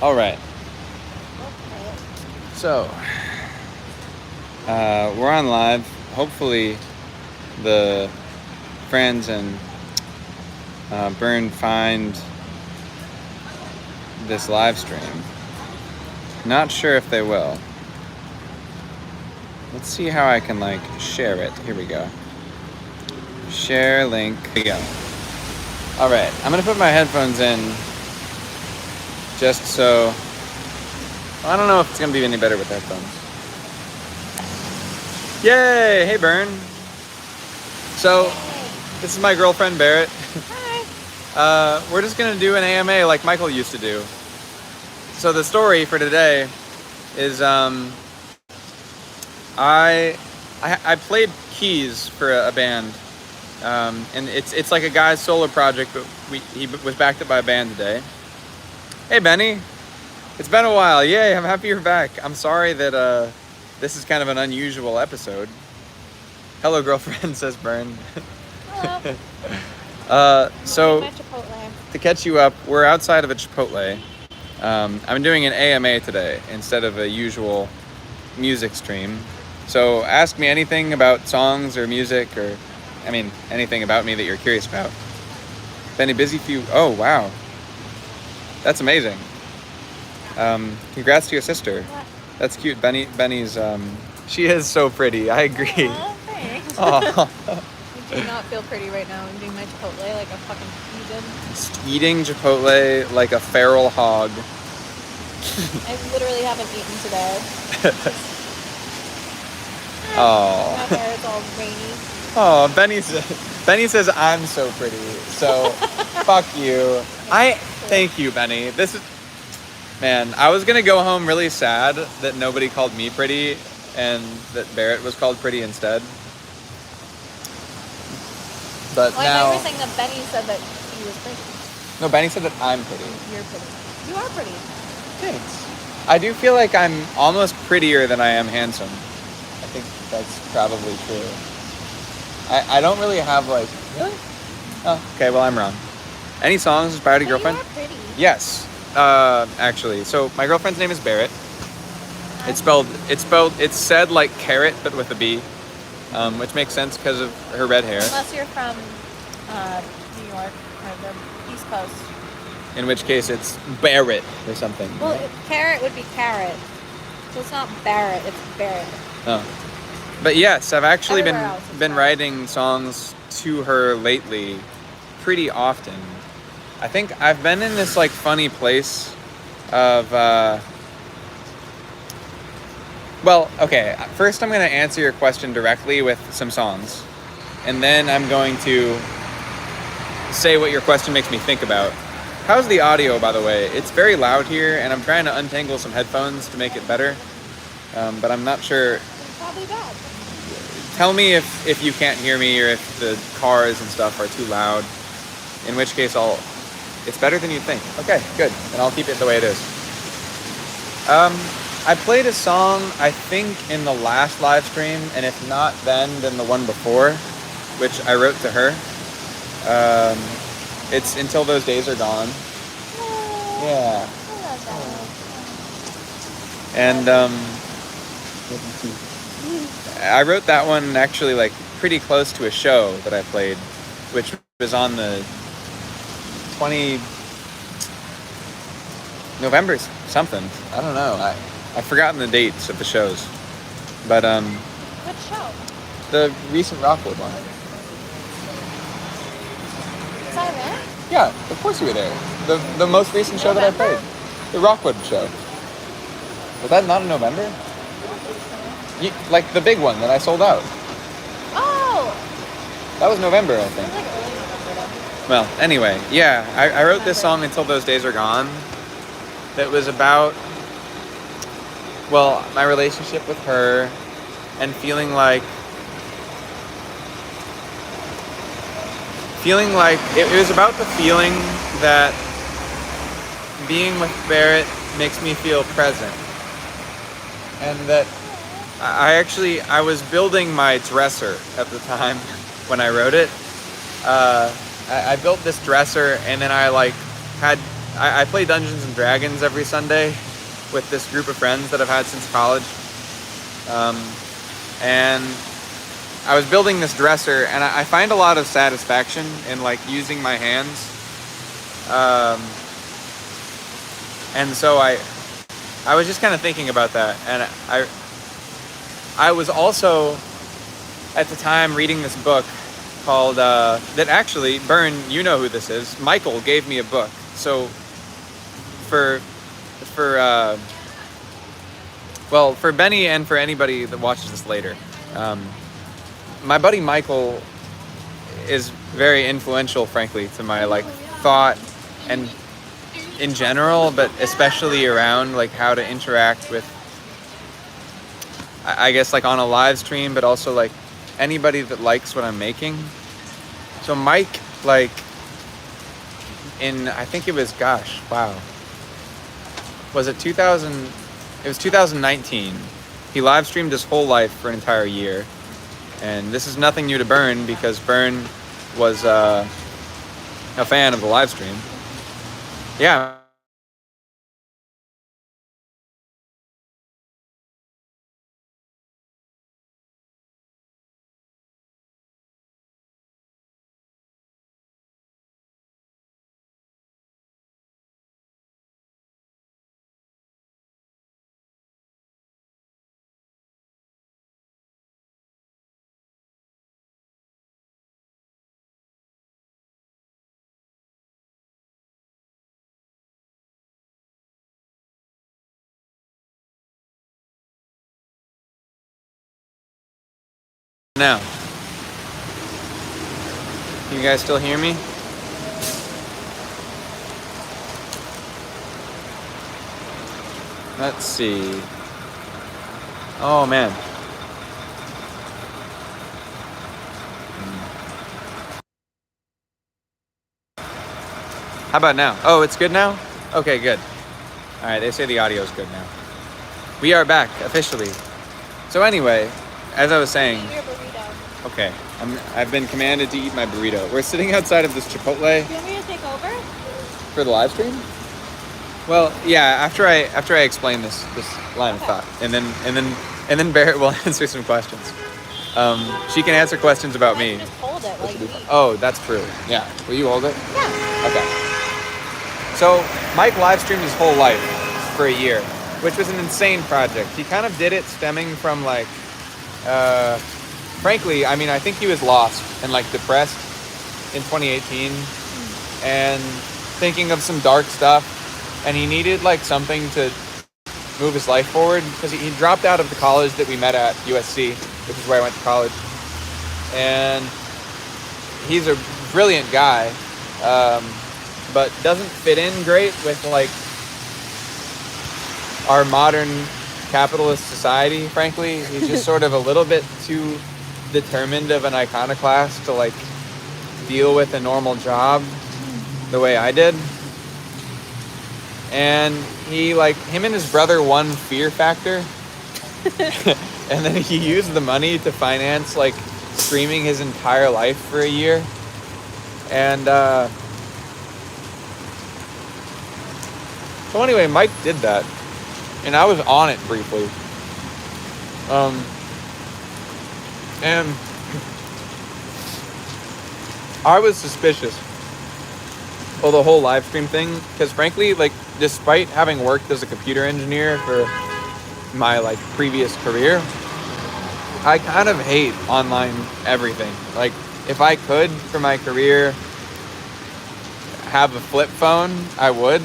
All right. Okay. So, we're on live. Hopefully, the friends and Burn find this live stream. Not sure if they will. Let's see how I can share it. Here we go. Share link. Here we go. All right. I'm gonna put my headphones in just so. I don't know if it's gonna be any better with headphones. Yay! Hey, Burn. So, this is my girlfriend, Barrett. Hi. We're just gonna do an AMA like Michael used to do. So the story for today is I played keys for a band, and it's like a guy's solo project, but he was backed up by a band today. Hey, Benny. It's been a while. Yay, I'm happy you're back. I'm sorry that this is kind of an unusual episode. Hello, girlfriend, says Burn. Hello. So, My chipotle. to catch you up, we're outside of a Chipotle. I'm doing an AMA today instead of a usual music stream. So ask me anything about songs or music or, anything about me that you're curious about. Benny, busy few. Oh, wow. That's amazing. Congrats to your sister. What? That's cute. Benny's, she is so pretty. I agree. Aw, thanks. Oh. I do not feel pretty right now. I'm doing my chipotle like a fucking heathen. Eating Chipotle like a feral hog. I literally haven't eaten today. Oh. My hair is all rainy. Oh, Benny says I'm so pretty. So, fuck you. Thank you, Benny. Man, I was gonna go home really sad that nobody called me pretty and that Barrett was called pretty instead. But I now. thought you were saying that Benny said that he was pretty. No, Benny said that I'm pretty. You're pretty. You are pretty. Thanks. I do feel like I'm almost prettier than I am handsome. I think that's probably true. I don't really have Really? Oh, okay, well, I'm wrong. Any songs inspired a girlfriend? You are pretty. Yes, actually. So my girlfriend's name is Barrett. It's said like carrot, but with a B, which makes sense because of her red hair. Unless you're from New York or the East Coast. In which case it's Barrett or something. Well, right? carrot would be carrot. So it's not Barrett, it's Barrett. Oh. But yes, I've actually Everywhere else been is writing songs to her lately pretty often. I think I've been in this funny place of well, okay, first I'm going to answer your question directly with some songs. And then I'm going to say what your question makes me think about. How's the audio, by the way? It's very loud here, and I'm trying to untangle some headphones to make it better. But I'm not sure. It's probably bad. Tell me if you can't hear me or if the cars and stuff are too loud. In which case it's better than you'd think. Okay, good. And I'll keep it the way it is. I played a song, I think, in the last live stream, and if not then the one before, which I wrote to her. It's Until Those Days Are Gone. Yeah. I love that. And I wrote that one actually pretty close to a show that I played, which was on the November something. I don't know. I've forgotten the dates of the shows. But What show? the recent Rockwood one. Was I there? Yeah, of course you were there. The most recent show that I played. The Rockwood show. Was that not in November? The big one that I sold out. Oh! That was November, I It think. was early November though. Well, anyway, yeah, I wrote this song Until Those Days Are Gone. That was about, my relationship with her and feeling like it was about the feeling that being with Barrett makes me feel present. And that I was building my dresser at the time when I wrote it. I built this dresser, and then I had I play Dungeons and Dragons every Sunday with this group of friends that I've had since college. And I was building this dresser, and I find a lot of satisfaction in like using my hands. And so I was just kind of thinking about that, and I was also at the time reading this book called that actually, Bern, you know who this is. Michael gave me a book. So for Benny and for anybody that watches this later, my buddy Michael is very influential, frankly, to my like thought and in general, but especially around like how to interact with, I guess, like on a live stream, but also like anybody that likes what I'm making. So Mike, like I think it was, was it 2000? It was 2019. He live streamed his whole life for an entire year. And this is nothing new to Bern, because Bern was a fan of the live stream. Yeah. Now, can you guys still hear me? Let's see. Oh man. How about now? Oh, it's good now? Okay, good. All right, they say the audio is good now. We are back officially. So anyway, as I was saying, Eat your burrito. okay, I've been commanded to eat my burrito. We're sitting outside of this Chipotle. Do you want me to take over? For the live stream? Well, yeah. After I explain this line of thought, and then Barrett will answer some questions. She can answer questions about me. Just hold it like me. Oh, that's true. Yeah. Will you hold it? Yeah. Okay. So Mike live streamed his whole life for a year, which was an insane project. He kind of did it stemming from like, frankly, I mean, I think he was lost and like depressed in 2018 and thinking of some dark stuff, and he needed like something to move his life forward, because he dropped out of the college that we met at, USC, which is where I went to college. And he's a brilliant guy, but doesn't fit in great with like our modern capitalist society, frankly. He's just sort of a little bit too determined of an iconoclast to like deal with a normal job the way I did. And him and his brother won Fear Factor. And then he used the money to finance like streaming his entire life for a year. And so anyway, Mike did that, and I was on it briefly. And I was suspicious of the whole live stream thing, because frankly, like, despite having worked as a computer engineer for my like previous career, I kind of hate online everything. Like, if I could for my career have a flip phone, I would.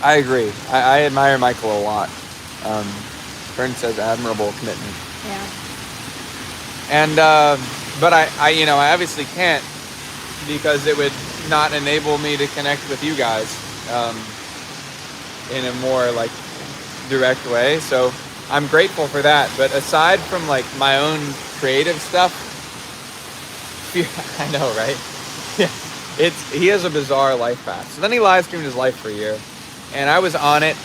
I agree. I admire Michael a lot. Fern says admirable commitment. Yeah. And but I obviously can't, because it would not enable me to connect with you guys in a more like direct way. So I'm grateful for that. But aside from like my own creative stuff, I know, right? Yeah, he has a bizarre life path. So then he live streamed his life for a year, and I was on it,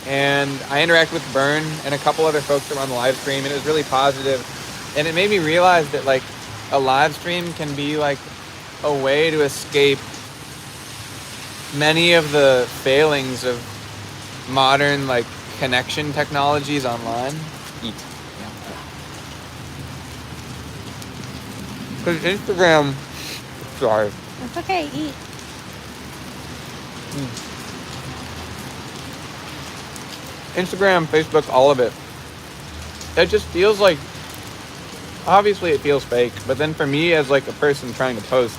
and I interacted with Bern and a couple other folks that were on the live stream, and it was really positive. And it made me realize that like a live stream can be like a way to escape many of the failings of modern like connection technologies online. Eat. Because Instagram, sorry. It's okay, eat. Instagram, Facebook, all of it. It just feels like, obviously it feels fake, but then for me as like a person trying to post,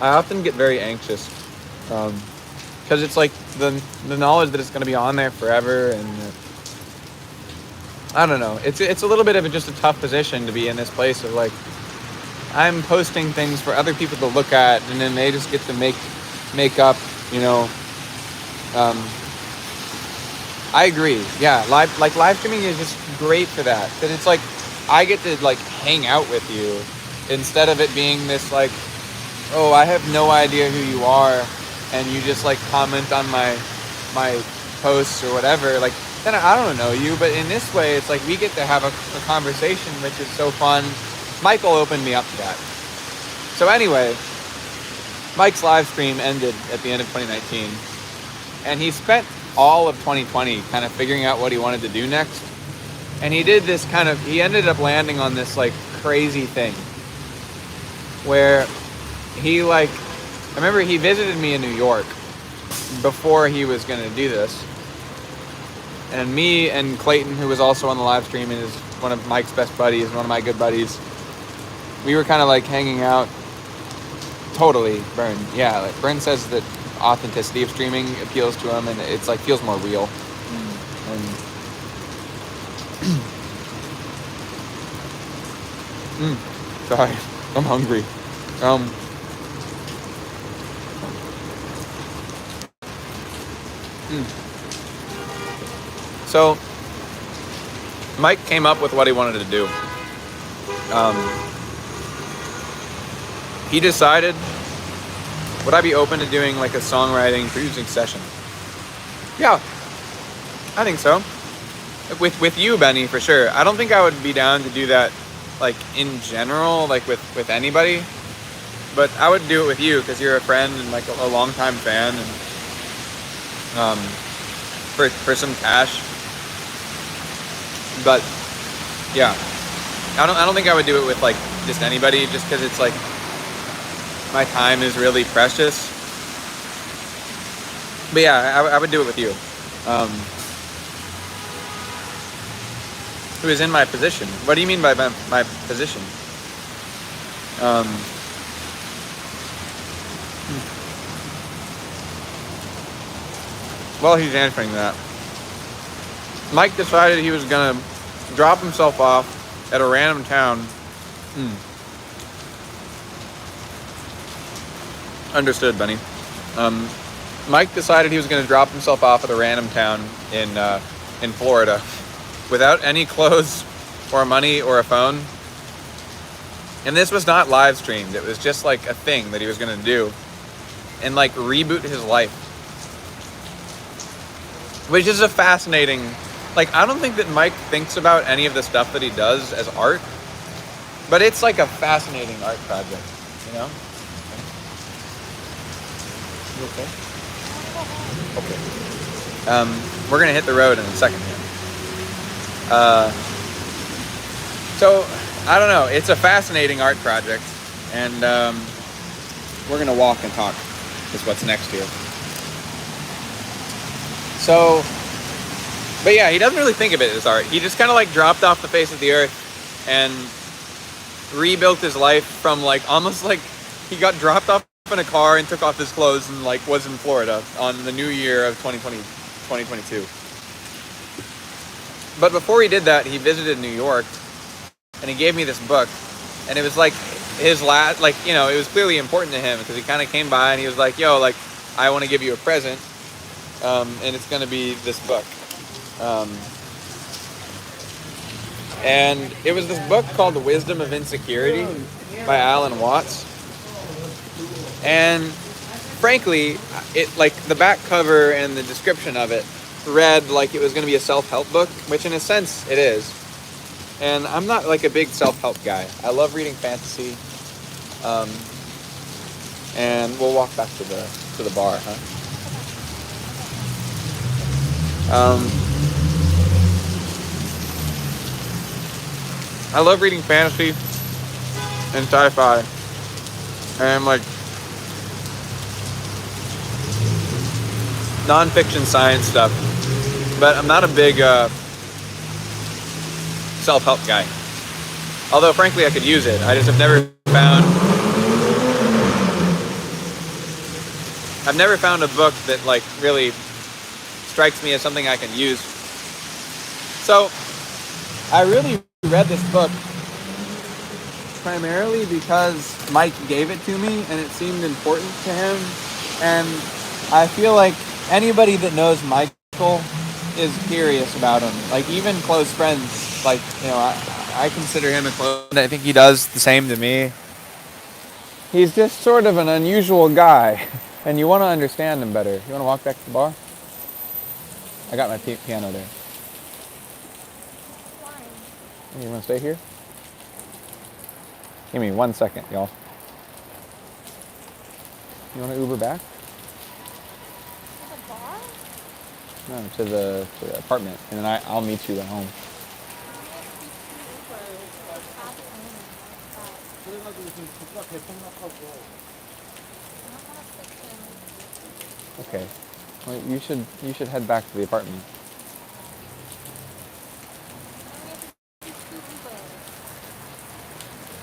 I often get very anxious. Because it's like the knowledge that it's going to be on there forever, and I don't know. It's a little bit of just a tough position to be in this place of like, I'm posting things for other people to look at, and then they just get to make up, you know. I agree. Yeah, live streaming is just great for that, because it's like I get to like hang out with you instead of it being this like, oh, I have no idea who you are, and you just like comment on my posts or whatever. Like, then I don't know you, but in this way, it's like we get to have a conversation, which is so fun. Michael opened me up to that. So anyway, Mike's live stream ended at the end of 2019, and he spent all of 2020 kind of figuring out what he wanted to do next. And he did this he ended up landing on this like crazy thing where he I remember he visited me in New York before he was going to do this. And me and Clayton, who was also on the live stream and is one of Mike's best buddies, one of my good buddies, we were kind of like hanging out. Totally, Bern. Yeah, like Bern says that authenticity of streaming appeals to him, and it's like feels more real. Sorry, I'm hungry. So Mike came up with what he wanted to do. He decided, would I be open to doing like a songwriting producing session? Yeah, I think so. With you, Benny, for sure. I don't think I would be down to do that like in general, like with anybody, but I would do it with you because you're a friend and like a longtime fan, and for some cash. But yeah, I don't think I would do it with like just anybody, just because it's like my time is really precious. But yeah, I would do it with you. Who is in my position? What do you mean by my position? Well, he's answering that. Mike decided he was gonna drop himself off at a random town. Understood, Benny. Mike decided he was going to drop himself off at a random town in Florida without any clothes or money or a phone. And this was not live streamed. It was just like a thing that he was going to do and like reboot his life. Which is a fascinating, like, I don't think that Mike thinks about any of the stuff that he does as art, but it's like a fascinating art project, you know? You okay? Okay. We're gonna hit the road in a second here. So I don't know. It's a fascinating art project, and we're gonna walk and talk. Is what's next here. So, but yeah, he doesn't really think of it as art. He just kind of like dropped off the face of the earth and rebuilt his life from like almost like he got dropped off in a car and took off his clothes and like was in Florida on the new year of 2022. But before he did that, he visited New York and he gave me this book, and it was like his last, like, you know, it was clearly important to him because he kind of came by and he was like, yo, like, I want to give you a present, and it's going to be this book. And it was this book called The Wisdom of Insecurity by Alan Watts. And frankly, it, like, the back cover and the description of it read like it was going to be a self-help book, which in a sense it is. And I'm not like a big self-help guy. I love reading fantasy. and we'll walk back to the bar, huh? I love reading fantasy and sci-fi, and like non-fiction science stuff. But I'm not a big self-help guy. Although, frankly, I could use it. I just have never found a book that like really strikes me as something I can use. So, I really read this book primarily because Mike gave it to me and it seemed important to him. And I feel like anybody that knows Michael is curious about him. Like even close friends, like, you know, I consider him a close friend. I think he does the same to me. He's just sort of an unusual guy, and you want to understand him better. You want to walk back to the bar? I got my piano there. You want to stay here? Give me 1 second, y'all. You want to Uber back? To the bar? No, to the apartment, and then I'll meet you at home. Okay. Well, you should head back to the apartment.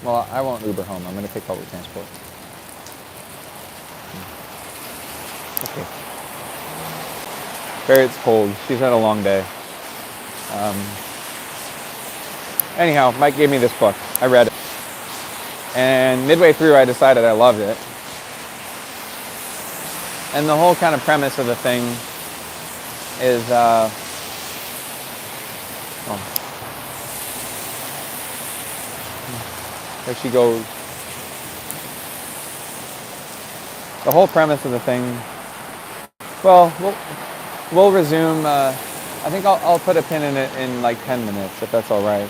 Well, I won't Uber home. I'm going to take public transport. Okay. Berit's cold. She's had a long day. Anyhow, Mike gave me this book. I read it. And midway through, I decided I loved it. And the whole kind of premise of the thing is, there she goes. The whole premise of the thing, well, we'll resume, I think I'll put a pin in it in like 10 minutes, if that's all right.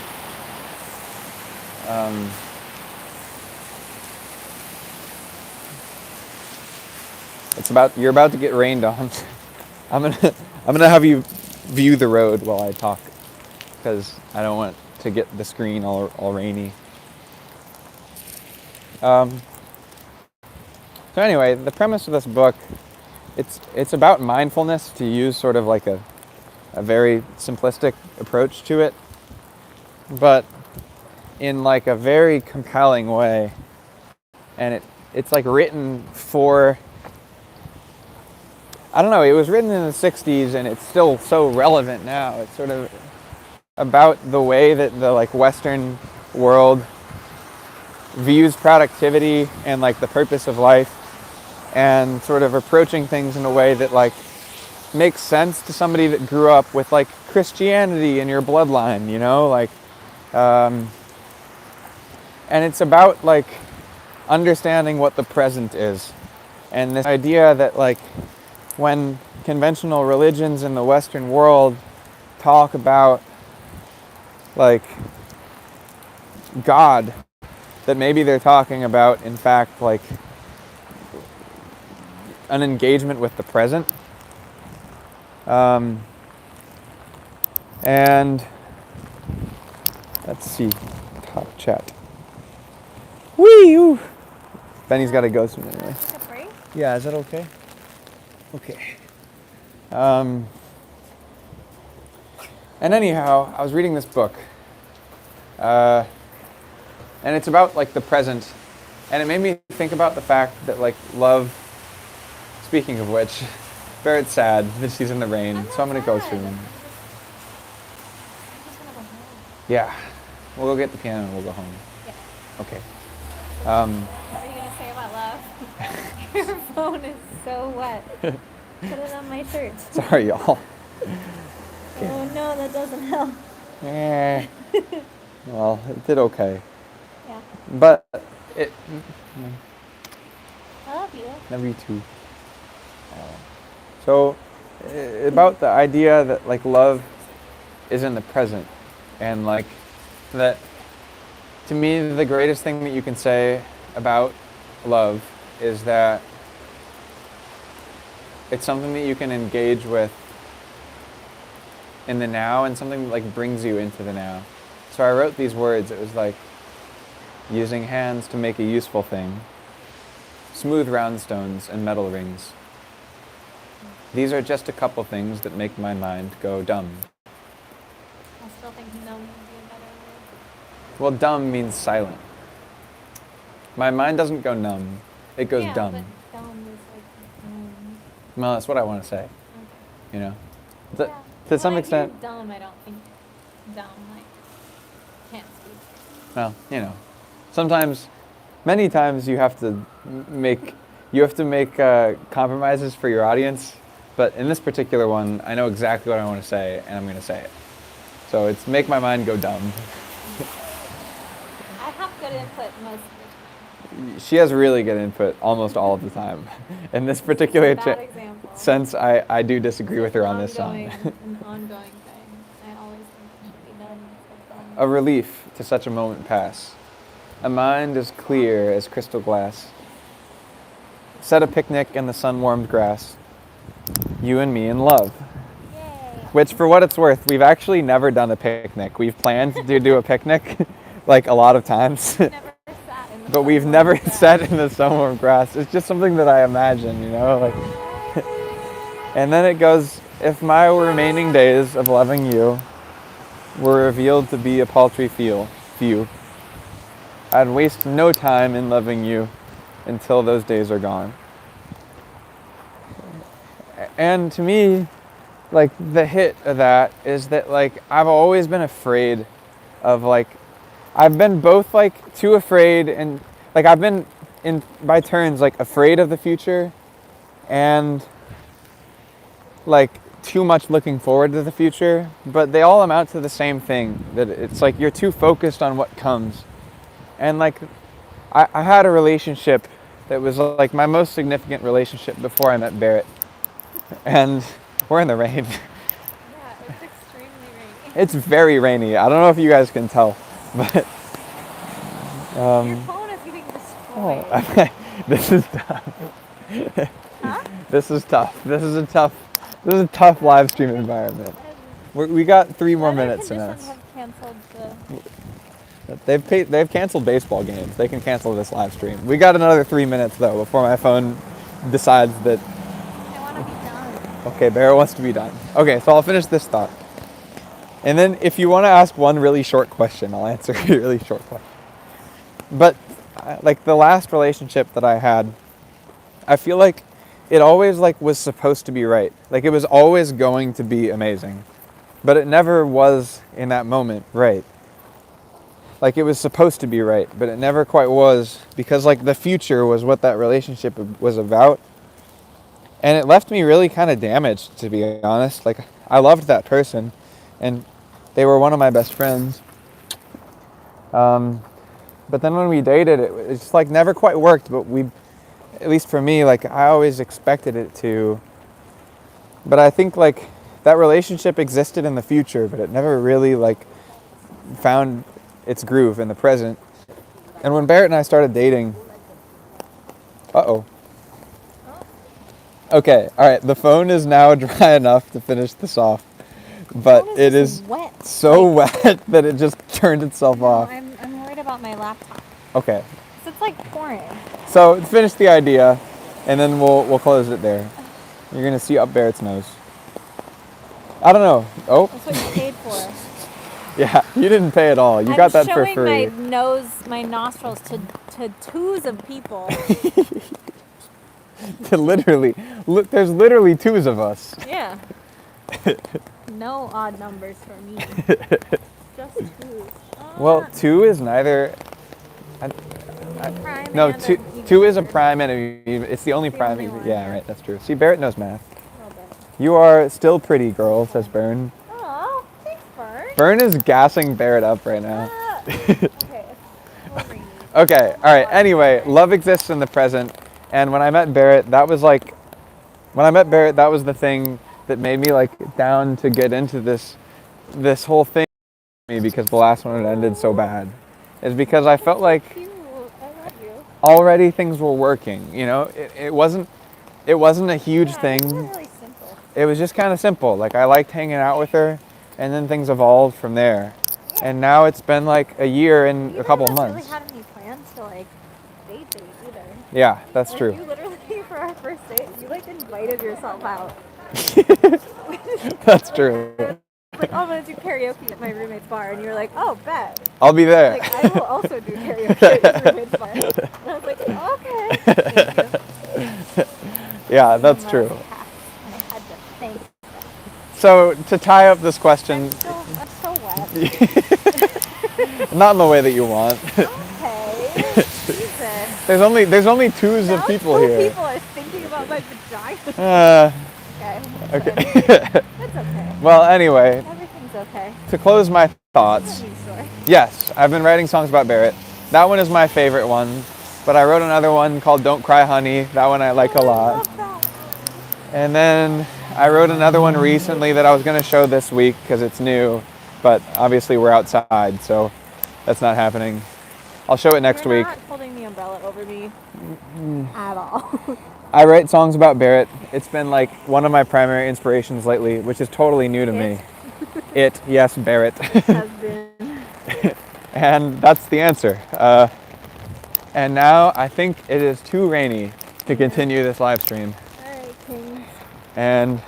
You're about to get rained on. I'm gonna have you view the road while I talk, because I don't want to get the screen all rainy. So anyway, the premise of this book, it's about mindfulness, to use sort of like a very simplistic approach to it, but in like a very compelling way. And it's like written for, I don't know, it was written in the 60s and it's still so relevant now. It's sort of about the way that the like Western world views productivity and like the purpose of life, and sort of approaching things in a way that like makes sense to somebody that grew up with like Christianity in your bloodline, you know, like, and it's about like understanding what the present is, and this idea that like when conventional religions in the Western world talk about like God, that maybe they're talking about, in fact, like an engagement with the present. And let's see, top chat. Wee! Benny's got to go soon anyway. Take a break? Yeah, is that okay? Okay. And anyhow, I was reading this book. And it's about like the present. And it made me think about the fact that like love, speaking of which, Berit's sad that she's in the rain, so I'm going to go soon. I'm just gonna go home. Yeah. We'll go get the piano and we'll go home. Yeah. Okay. What are you gonna say about love? Your phone is so wet. Put it on my shirt. Sorry, y'all. Oh no, that doesn't help. Well, it did okay. Yeah. But it... I love you. Love you too. So, about the idea that like love is in the present, and like that, to me, the greatest thing that you can say about love is that it's something that you can engage with in the now, and something that like brings you into the now. So I wrote these words. It was like using hands to make a useful thing, smooth round stones and metal rings. These are just a couple things that make my mind go dumb. I still think numb would be a better word. Well, dumb means silent. My mind doesn't go numb. It goes Yeah, dumb. but dumb is like. Well, that's what I want to say. Okay. You know, Yeah. to some When I hear extent. dumb, I don't think dumb like can't speak. Well, you know, sometimes, many times you have to make compromises for your audience. But in this particular one, I know exactly what I want to say, and I'm going to say it. So it's make my mind go dumb. I have good input most of the time. She has really good input almost all of the time. In this particular Bad example. sense, I do disagree with her on this song. An ongoing thing. I always think it should be done. A relief to such a moment pass. A mind as clear as crystal glass. Set a picnic in the sun-warmed grass. You and me in love. Yay. Which, for what it's worth, we've actually never done a picnic. We've planned to do a picnic, like a lot of times. Never sat in the But we've sun-warmed never grass. sat in the sun-warmed grass. It's just something that I imagine, you know, like. And then it goes, if my remaining days of loving you were revealed to be a paltry few, I'd waste no time in loving you until those days are gone. And to me, like, the hit of that is that, like, I've always been afraid of, like, I've been both, like, too afraid and, like, I've been, by turns, like, afraid of the future and, like, too much looking forward to the future, but they all amount to the same thing, that it's like you're too focused on what comes. And, like, I had a relationship that was, like, my most significant relationship before I met Barrett. And we're in the rain. Yeah, it's extremely rainy. It's very rainy. I don't know if you guys can tell, but Your phone is getting destroyed. this is tough. Huh? This is tough. This is a tough live stream environment. We got 3 more minutes in Weather us. conditions have canceled the. They've canceled baseball games. They can cancel this live stream. We got another 3 minutes though before my phone decides that. I want to be done. Okay, Barrett wants to be done. Okay, so I'll finish this thought. And then if you want to ask one really short question, I'll answer a really short question. But like the last relationship that I had, I feel like it always like was supposed to be right. Like it was always going to be amazing. But it never was in that moment right. Like it was supposed to be right, but it never quite was, because like the future was what that relationship was about. And it left me really kind of damaged, to be honest. Like I loved that person and they were one of my best friends. But then when we dated, it just like never quite worked, but at least for me, like I always expected it to. But I think like that relationship existed in the future, but it never really like found its groove in the present. And when Barrett and I started dating, okay, all right, the phone is now dry enough to finish this off, but it is wet. so wet that it just turned itself off. I'm worried about my laptop. Okay, 'Cause it's like pouring. so to finish the idea, and then we'll close it there. You're gonna see up Barrett's nose. I don't know. Oh, That's what you paid for. yeah, you didn't pay at all. You got that for I'm free. showing my nostrils to twos of people. To literally, there's literally 2 of us. Yeah. No odd numbers for me. Just twos. Well, 2 is neither. Prime No, and 2 is a prime and it's the only prime. only one, Yeah, yeah. right. That's true. See, Barrett knows math. A little bit. You are still pretty, girl, says Bern. Oh, thanks, Bert. Bern is gassing Barrett up right now. Okay, it's a little rainy. Okay, all right. Anyway, love exists in the present, and when I met Barrett, that was the thing that made me like down to get into this whole thing because the last one had ended so bad. Is because I felt like Cute. I love you. already things were working. You know, it wasn't a huge Yeah, thing. it's not really simple. It was just kind of simple. Like I liked hanging out with her, and then things evolved from there. Yeah. And now it's been like a year and You a couple never months. really had any plans to like date either. Yeah, that's Like, true. You literally, for our first date, you like invited yourself out. That's true. Like, oh, I'm gonna do karaoke at my roommate's bar, and you were like, oh, bet. I'll be there. Like, I will also do karaoke at your roommate's bar. And I was like, okay. Thank you. Yeah, that's And true. I had to thank. So to tie up this question, I'm so wet. not in the way that you want. Okay. Jesus. There's only twos Now of people two here. people are thinking about my vagina. Okay. Okay. That's okay. Well, anyway, Everything's okay. to close my It's thoughts, a news story. yes, I've been writing songs about Barrett. That one is my favorite one, but I wrote another one called Don't Cry Honey. That one I like a I lot. love that. And then I wrote another one recently that I was going to show this week because it's new, but obviously we're outside, so that's not happening. I'll show it next You're week. not holding the umbrella over me at all. I write songs about Barrett. It's been like one of my primary inspirations lately, which is totally new to me. It, yes, Barrett. Has been. And that's the answer. And now I think it is too rainy to continue this live stream. All right, Kings. And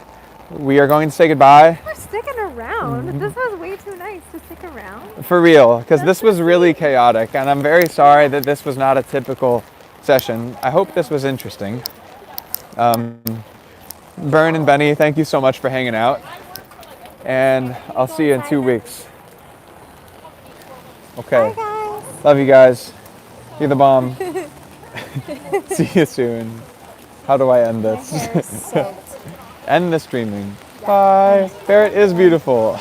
we are going to say goodbye. We're sticking around. This was way too nice to stick around. For real, because this was really chaotic, and I'm very sorry that this was not a typical session. I hope this was interesting. Bern and Benny, thank you so much for hanging out, and I'll see you in 2 weeks. Okay. Bye, guys. Love you guys. You're the bomb. See you soon. How do I end My this? hair is soaked. End the streaming. Bye. Barrett is beautiful.